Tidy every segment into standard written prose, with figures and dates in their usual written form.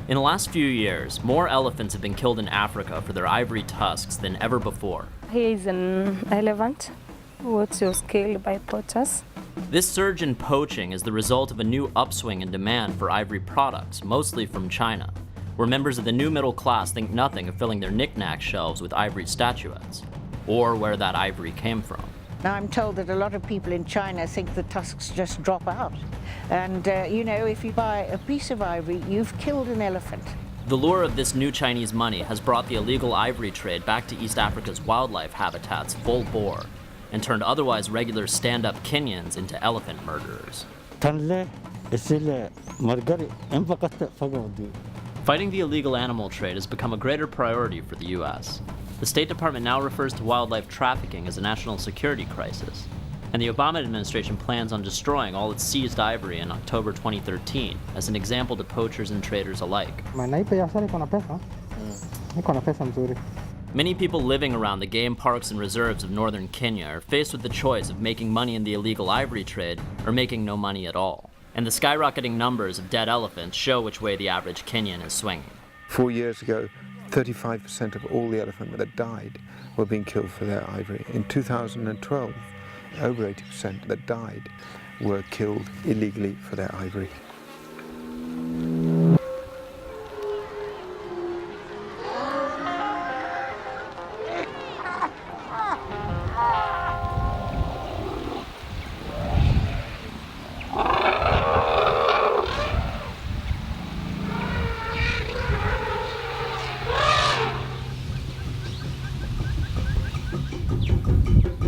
In the last few years, more elephants have been killed in Africa for their ivory tusks than ever before. Here is an elephant which was killed by poachers. This surge in poaching is the result of a new upswing in demand for ivory products, mostly from China, where members of the new middle class think nothing of filling their knick-knack shelves with ivory statuettes, or where that ivory came from. Now, I'm told that a lot of people in China think the tusks just drop out. And, you know, if you buy a piece of ivory, you've killed an elephant. The lure of this new Chinese money has brought the illegal ivory trade back to East Africa's wildlife habitats full bore, and turned otherwise regular stand-up Kenyans into elephant murderers. Fighting the illegal animal trade has become a greater priority for the U.S. The State Department now refers to wildlife trafficking as a national security crisis, and the Obama administration plans on destroying all its seized ivory in October 2013 as an example to poachers and traders alike. Many people living around the game parks and reserves of northern Kenya are faced with the choice of making money in the illegal ivory trade or making no money at all. And the skyrocketing numbers of dead elephants show which way the average Kenyan is swinging. 4 years ago, 35% of all the elephants that died were being killed for their ivory. In 2012, over 80% that died were killed illegally for their ivory.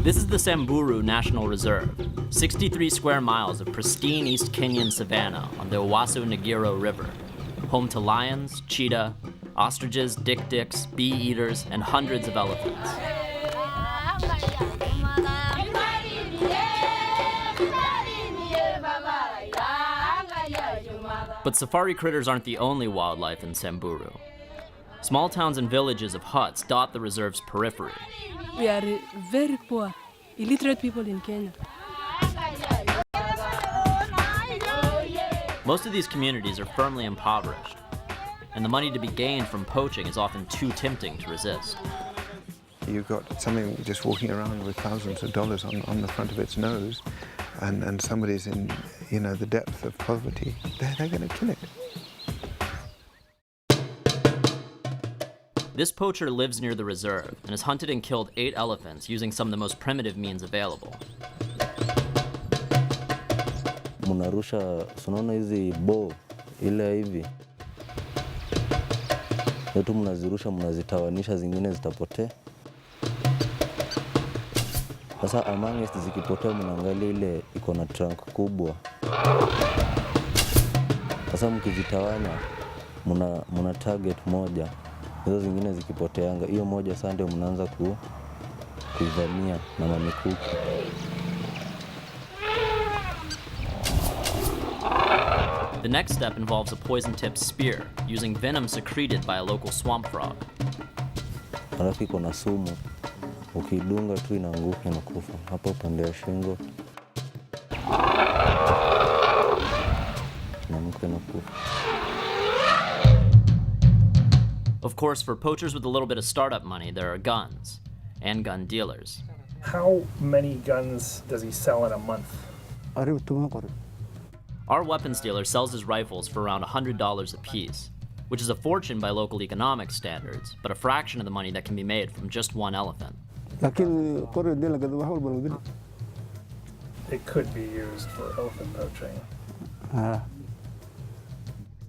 This is the Samburu National Reserve, 63 square miles of pristine East Kenyan savanna on the Owasso-Nagiro River, home to lions, cheetah, ostriches, dik-diks, bee-eaters, and hundreds of elephants. But safari critters aren't the only wildlife in Samburu. Small towns and villages of huts dot the reserve's periphery. We are very poor, illiterate people in Kenya. Most of these communities are firmly impoverished, and the money to be gained from poaching is often too tempting to resist. You've got something just walking around with thousands of dollars on the front of its nose, and somebody's in, you know, the depth of poverty. They're going to kill it. This poacher lives near the reserve and has hunted and killed 8 elephants using some of the most primitive means available. Munarusha, sunaona hizi bow ile hivi. Yote mnazirusha, mnazitawanisha, zingine zitapotea. Sasa amongst zikipotea mnaangalia ile iko na trunk kubwa. Sasa mkizitawanya mna target moja. Hizo zingine zikipoteanga, hiyo moja sasa ndio mnaanza kuivamia na mamikuki. The next step involves a poison-tipped spear, using venom secreted by a local swamp frog. Alafu iko na sumu, ukidunga tu inaanguka na kufa hapo pande ya shingo. Na mke na kufa. Of course, for poachers with a little bit of startup money, there are guns and gun dealers. How many guns does he sell in a month? Our weapons dealer sells his rifles for around $100 a piece, which is a fortune by local economic standards, but a fraction of the money that can be made from just one elephant. It could be used for elephant poaching.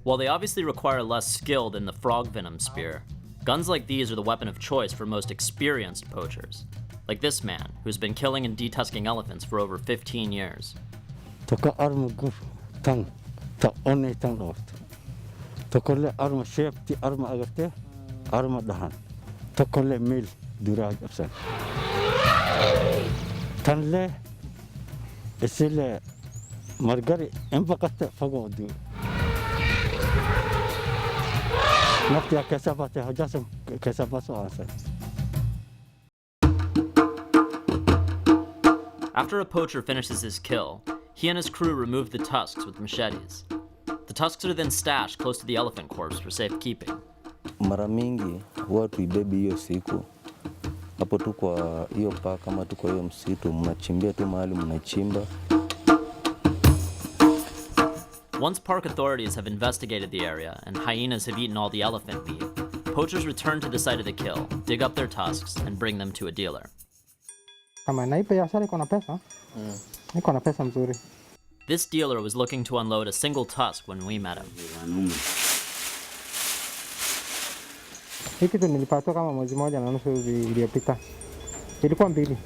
While they obviously require less skill than the frog venom spear, guns like these are the weapon of choice for most experienced poachers, like this man, who's been killing and detusking elephants for over 15 years. After a poacher finishes his kill, he and his crew remove the tusks with machetes. The tusks are then stashed close to the elephant corpse for safekeeping. Mara mingi huwa tuibebi hiyo siku. Hapo tu kwa hiyo park kama tu kwa hiyo msitu mnachimbia tu mahali mnachimba. Once park authorities have investigated the area and hyenas have eaten all the elephant meat, poachers return to the site of the kill, dig up their tusks, and bring them to a dealer. Kama naipe biashara iko na pesa. Iko na pesa mzuri. This dealer was looking to unload a single tusk when we met him. Hii kitu nilipata kama mwezi moja na nusu iliyopita. Ilikuwa mbili.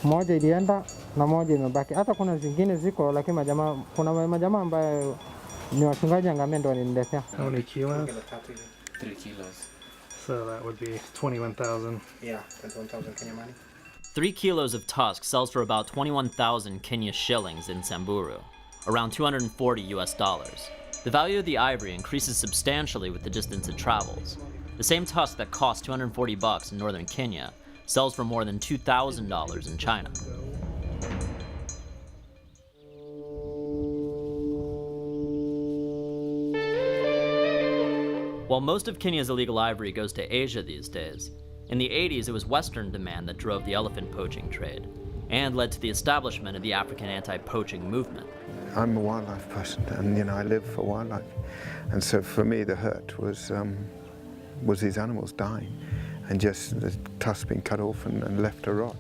Moja ilienda na moja imebaki. Hata kuna zingine ziko lakini kuna majamaa ambayo ni wachungaji ngamia ndio wananiletea. How many kilos? 3 kilos. So that would be 21,000. Yeah, 21,000 Kenya money. 3 kilos of tusk sells for about 21,000 Kenya shillings in Samburu, around $240 US. The value of the ivory increases substantially with the distance it travels. The same tusk that costs $240 in northern Kenya sells for more than $2,000 in China. While most of Kenya's illegal ivory goes to Asia these days, in the 80s it was Western demand that drove the elephant poaching trade and led to the establishment of the African anti-poaching movement. I'm a wildlife person, and I live for wildlife, and so for me the hurt was these animals dying, and just the tusks being cut off and left to rot.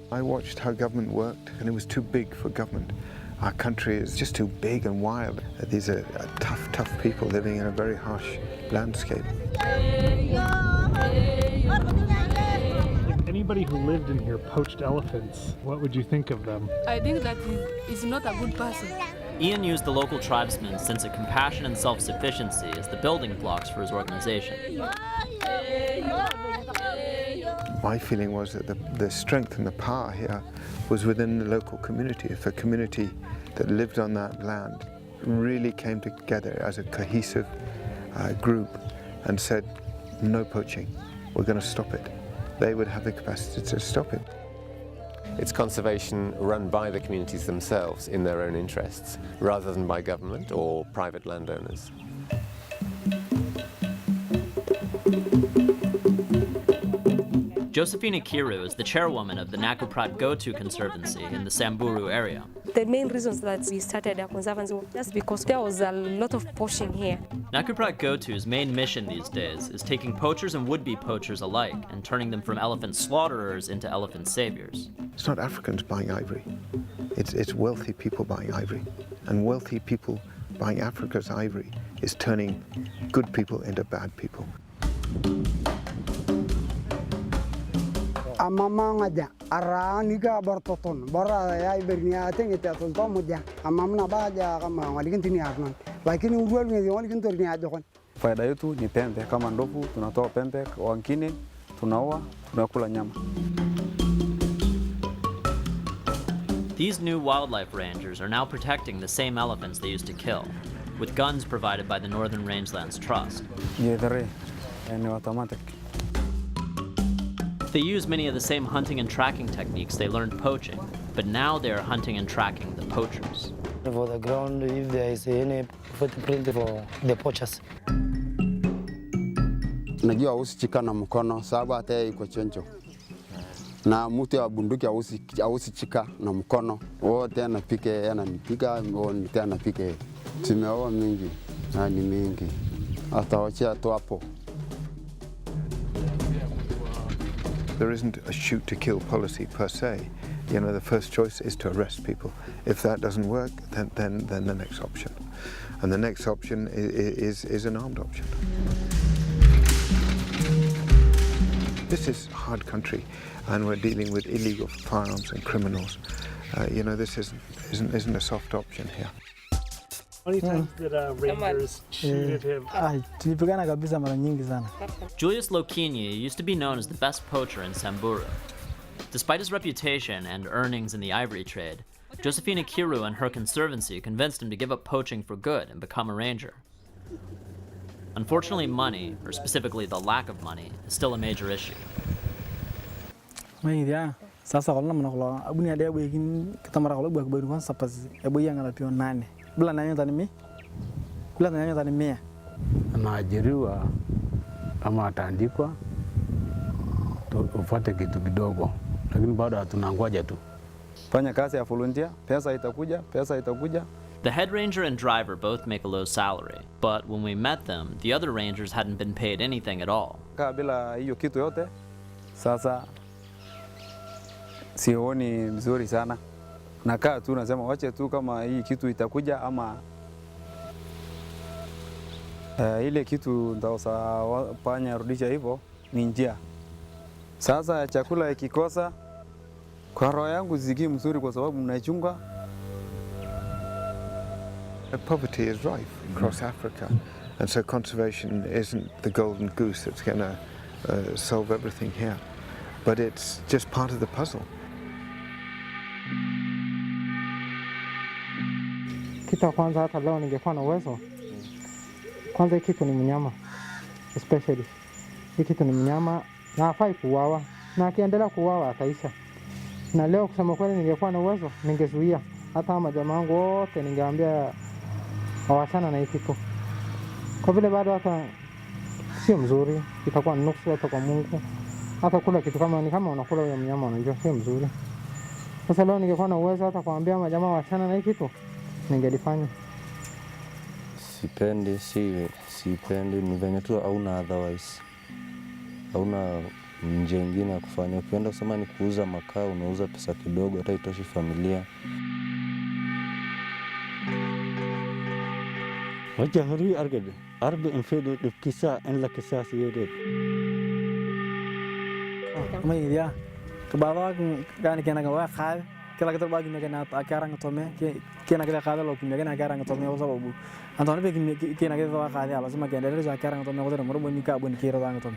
I watched how government worked, and it was too big for government. Our country is just too big and wild. These are tough people living in a very harsh landscape. If anybody who lived in here poached elephants, what would you think of them? I think that he's not a good person. Ian used the local tribesmen's sense of compassion and self-sufficiency as the building blocks for his organization. My feeling was that the strength and the power here was within the local community. If a community that lived on that land really came together as a cohesive group and said, no poaching, we're going to stop it, they would have the capacity to stop it. It's conservation run by the communities themselves in their own interests, rather than by government or private landowners. Josephina Kiru is the chairwoman of the Nakuprat Go-To Conservancy in the Samburu area. The main reasons that we started a conservancy was just because there was a lot of poaching here. Nakuprat Go-To's main mission these days is taking poachers and would-be poachers alike and turning them from elephant slaughterers into elephant saviors. It's not Africans buying ivory, it's wealthy people buying ivory. And wealthy people buying Africa's ivory is turning good people into bad people. Amamanga araniga bartoton bara ya bernia tengete atonto mudia amamna baja kama walikintini arnan lakini urwelu ni walikintini ajokan. Faida yetu ni pembe, kama ndovu tunatoa pembe, wengine tunaoa tunakula nyama. These new wildlife rangers are now protecting the same elephants they used to kill, with guns provided by the Northern Rangelands Trust. They use many of the same hunting and tracking techniques they learned poaching, but now they are hunting and tracking the poachers. For the ground, if there is any footprint for the poachers. Najua usichika na mkono sababu hata iko chencho. Na mtu wa bunduki ausichika na mkono. Wote anapike ananipiga, wote anapike. Tumeoa mingi, ni mingi. Atawachia tu hapo. There isn't a shoot to kill policy per se. The first choice is to arrest people. If that doesn't work, then the next option. And the next option is an armed option. This is a hard country, and we're dealing with illegal firearms and criminals. This isn't a soft option here. How many times did rangers shoot at him? Tulipigana kabisa mara nyingi sana. Julius Lokinyi used to be known as the best poacher in Samburu. Despite his reputation and earnings in the ivory trade, Josephina Kiru and her conservancy convinced him to give up poaching for good and become a ranger. Unfortunately, money, or specifically the lack of money, is still a major issue. Sasa kalau mnakula abuni ada kita mara kalau buat baru kan sapas yang ada pion nane bila nanyota ni mia. Anaajiriwa ama ataandikwa ufuate kitu kidogo, lakini bado hatunangoja tu. Fanya kazi ya volunteer, pesa itakuja. The head ranger and driver both make a low salary, but when we met them, the other rangers hadn't been paid anything at all. Bila hiyo kitu yote, sasa sioni mzuri sana. Nakaa tu nasema wache tu kama hii kitu itakuja ama ile kitu ndaosa panya rudisha hivyo ni njia. Sasa chakula ikikosa kwa roho yangu ziki mzuri kwa sababu mnaichunga. Poverty is rife across Africa, and so conservation isn't the golden goose that's going to solve everything here, but it's just part of the puzzle. Kitu ya kwanza hata leo ningekuwa na uwezo, kwanza hii kitu ni mnyama, especially hii kitu ni mnyama na hafai kuuawa, na akiendelea kuuawa ataisha. Na leo kusema kweli ningekuwa na uwezo ningezuia hata majamaa wangu wote, ningeambia wawachana na hii kitu, kwa vile bado hata sio mzuri, itakuwa nuksi hata kwa Mungu. Hata kula kitu kama ni kama unakula huyo mnyama, unajua sio mzuri. Sasa leo ningekuwa na uwezo hata kuambia majamaa wachana na hii kitu, ningelifanya. Sipendi, ni venye tu hauna otherwise. Hauna njia nyingine ya kufanya. Ukienda kusema ni kuuza makaa, unauza pesa kidogo, hata itoshi familia. Wajah hari argad, arba infedo dukisa en la kisah siyedet. Mai dia, kebawa kan kena gawa khai, kala kita bagi kena akarang tome, kena kita kada lo kena akarang tome osa babu. Antone pe kena kita gawa khai ala sema kena dari akarang tome osa nomor boni ka boni kira bang tome.